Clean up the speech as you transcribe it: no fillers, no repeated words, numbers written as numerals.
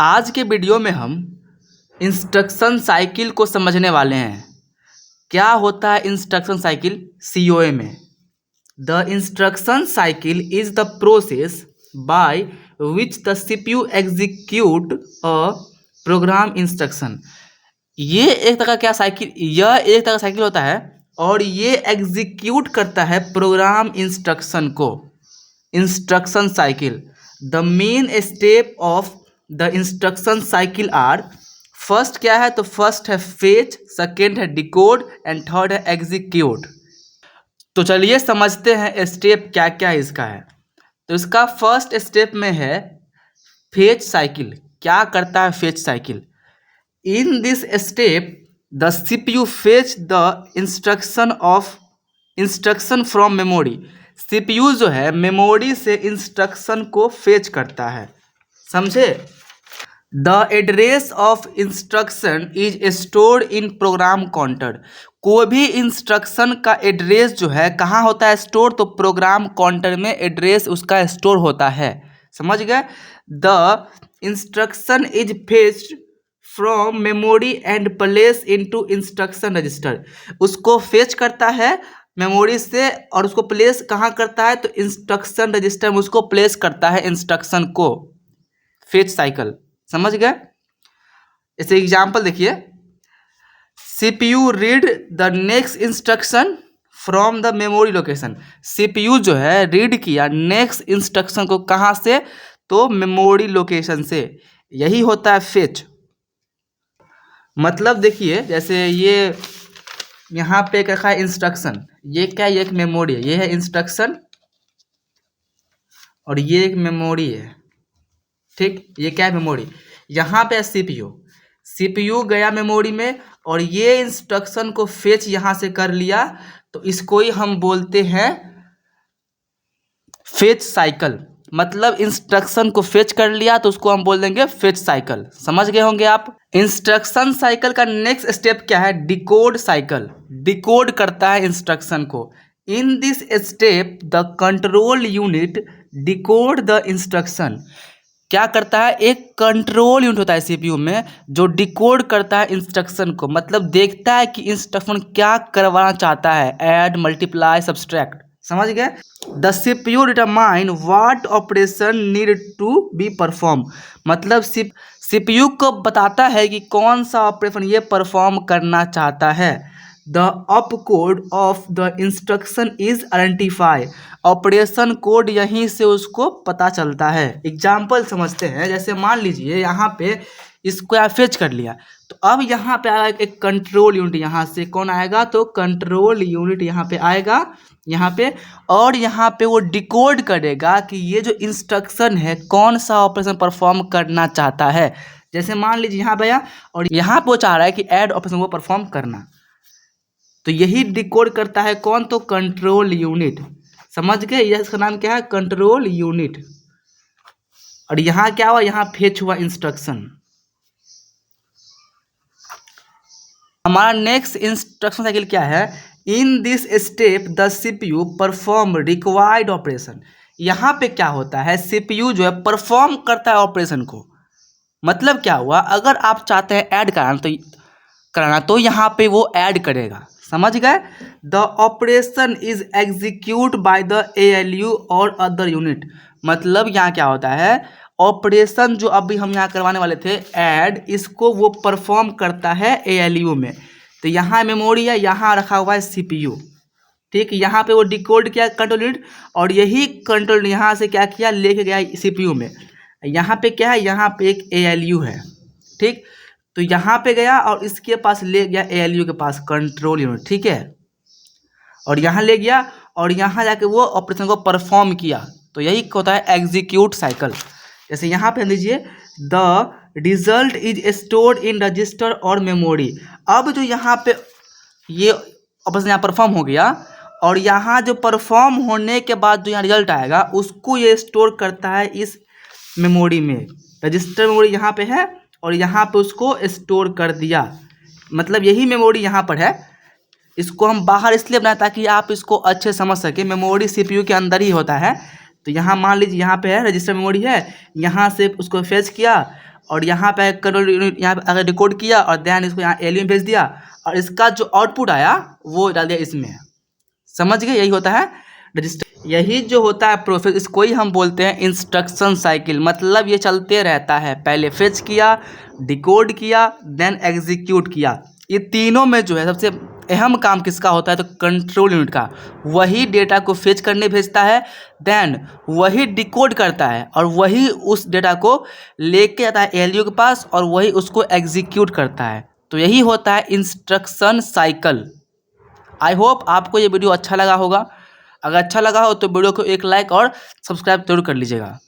आज के वीडियो में हम इंस्ट्रक्शन साइकिल को समझने वाले हैं। क्या होता है इंस्ट्रक्शन साइकिल सीओए में? The instruction cycle is the process by which the CPU execute a programme instruction. यह एक तरह का साइकिल होता है और ये एग्जीक्यूट करता है प्रोग्राम इंस्ट्रक्शन को। Instruction cycle, the main step of the instruction cycle are, first क्या है तो फर्स्ट है फेच, सेकेंड है डिकोड एंड थर्ड है एग्जीक्यूट। तो चलिए समझते हैं स्टेप क्या क्या इसका है। तो इसका फर्स्ट स्टेप में है फेच साइकिल। क्या करता है fetch cycle? In this step the CPU fetch the instruction from memory. CPU जो है मेमोरी से इंस्ट्रक्शन को फेच करता है, समझे? The address of instruction is stored in program counter. कोई भी इंस्ट्रक्शन का एड्रेस जो है कहाँ होता है स्टोर? तो प्रोग्राम काउंटर में एड्रेस उसका स्टोर होता है, समझ गए? The instruction is fetched from memory and place into instruction register. उसको फेच करता है मेमोरी से और उसको प्लेस कहाँ करता है तो इंस्ट्रक्शन रजिस्टर में उसको प्लेस करता है इंस्ट्रक्शन को। फेच साइकिल, समझ गए? इसे एग्जांपल देखिए, CPU read the next instruction from the memory location. CPU जो है रीड किया नेक्स्ट इंस्ट्रक्शन को कहाँ से तो मेमोरी लोकेशन से। यही होता है फेच। मतलब देखिए जैसे ये यहाँ पे एक रखा है इंस्ट्रक्शन, ये क्या, ये एक मेमोरी है, ये है इंस्ट्रक्शन और ये एक मेमोरी है, ठीक? ये क्या है मेमोरी। यहाँ पे सीपीयू गया मेमोरी में और ये इंस्ट्रक्शन को फेच यहाँ से कर लिया, तो इसको ही हम बोलते हैं फेच साइकिल। मतलब इंस्ट्रक्शन को फेच कर लिया तो उसको हम बोल देंगे फेच साइकिल। समझ गए होंगे आप? इंस्ट्रक्शन साइकिल का नेक्स्ट स्टेप क्या है? Decode cycle. डिकोड करता है इंस्ट्रक्शन को। In this step the control unit decode the instruction. क्या करता है? एक कंट्रोल यूनिट होता है सीपीयू में जो डिकोड करता है इंस्ट्रक्शन को। मतलब देखता है कि इंस्ट्रक्शन क्या करवाना चाहता है, ऐड, मल्टीप्लाई, सब्सट्रैक्ट। समझ गए? The CPU determine what operation need to be perform. मतलब सीपीयू को बताता है कि कौन सा ऑपरेशन ये परफॉर्म करना चाहता है। The up code of the instruction is identify. Operation code यहीं से उसको पता चलता है। एग्जाम्पल समझते हैं, जैसे मान लीजिए यहाँ पे इसको आप फेच कर लिया, तो अब यहाँ पे आएगा एक कंट्रोल यूनिट। यहाँ से कौन आएगा तो कंट्रोल यूनिट यहाँ पे आएगा, यहाँ पे, और यहाँ पे वो डिकोड करेगा कि ये जो इंस्ट्रक्शन है कौन सा ऑपरेशन परफॉर्म करना चाहता है। जैसे मान लीजिए यहाँ पे आया और यहाँ पे वो चाह रहा है कि ऐड ऑपरेशन को परफॉर्म करना, तो यही डिकोड करता है कौन तो कंट्रोल यूनिट। समझ गए? यह इसका नाम क्या है? Control unit. और यहाँ क्या हुआ? यहाँ फेच हुआ इंस्ट्रक्शन। हमारा नेक्स्ट इंस्ट्रक्शन साइकिल क्या है? In this step the CPU perform required operation. यहाँ पे क्या होता है? सीपीयू जो है परफॉर्म करता है ऑपरेशन को। मतलब क्या हुआ? अगर आप चाहते हैं ऐड कराना तो यहाँ पे वो ऐड करेगा। समझ गए? The operation is execute by the ALU और अदर यूनिट। मतलब यहाँ क्या होता है? ऑपरेशन जो अभी हम यहाँ करवाने वाले थे ऐड, इसको वो परफॉर्म करता है एएलयू में। तो यहाँ मेमोरी है, यहाँ रखा हुआ है सीपीयू, ठीक? यहाँ पे वो डिकोड किया कंट्रोल यूनिट और यही कंट्रोल यहाँ से क्या किया, लेके गया सीपीयू में। यहाँ पे क्या है? यहाँ पे एक एएलयू है, ठीक? तो यहाँ पे गया और इसके पास ले गया एएलयू के पास कंट्रोल यूनिट, ठीक है? और यहाँ ले गया और यहाँ जाके वो ऑपरेशन को परफॉर्म किया। तो यही होता है एग्जीक्यूट साइकिल। जैसे यहाँ पे लीजिए, the result is stored in register और मेमोरी। अब जो यहाँ पे ये ऑपरेशन यहाँ परफॉर्म हो गया और यहाँ जो परफॉर्म होने के बाद जो यहाँ रिजल्ट आएगा उसको ये स्टोर करता है इस मेमोरी में। रजिस्टर मेमोरी यहाँ पे है और यहाँ पे उसको स्टोर कर दिया। मतलब यही मेमोरी यहाँ पर है। इसको हम बाहर इसलिए बनाए ताकि आप इसको अच्छे समझ सके। मेमोरी सीपीयू के अंदर ही होता है। तो यहाँ मान लीजिए यहाँ पे है रजिस्टर मेमोरी है, यहाँ से उसको फेच किया और यहाँ पे कंट्रोल यूनिट यहाँ पे अगर डिकोड किया और देन इसको यहाँ एलयू में भेज दिया और इसका जो आउटपुट आया वो डाल दिया इसमें। समझ गए, यही होता है रजिस्टर। यही जो होता है प्रोसेस, इसको ही हम बोलते हैं इंस्ट्रक्शन साइकिल। मतलब ये चलते रहता है, पहले फेच किया, डिकोड किया, देन एग्जीक्यूट किया। ये तीनों में जो है सबसे अहम काम किसका होता है, तो कंट्रोल यूनिट का। वही डेटा को फेच करने भेजता है, देन वही डिकोड करता है और वही उस डेटा को लेके जाता है एलयू के पास और वही उसको एग्जीक्यूट करता है। तो यही होता है इंस्ट्रक्शन साइकिल। आई होप आपको ये वीडियो अच्छा लगा होगा। अगर अच्छा लगा हो तो वीडियो को एक लाइक और सब्सक्राइब जरूर कर लीजिएगा।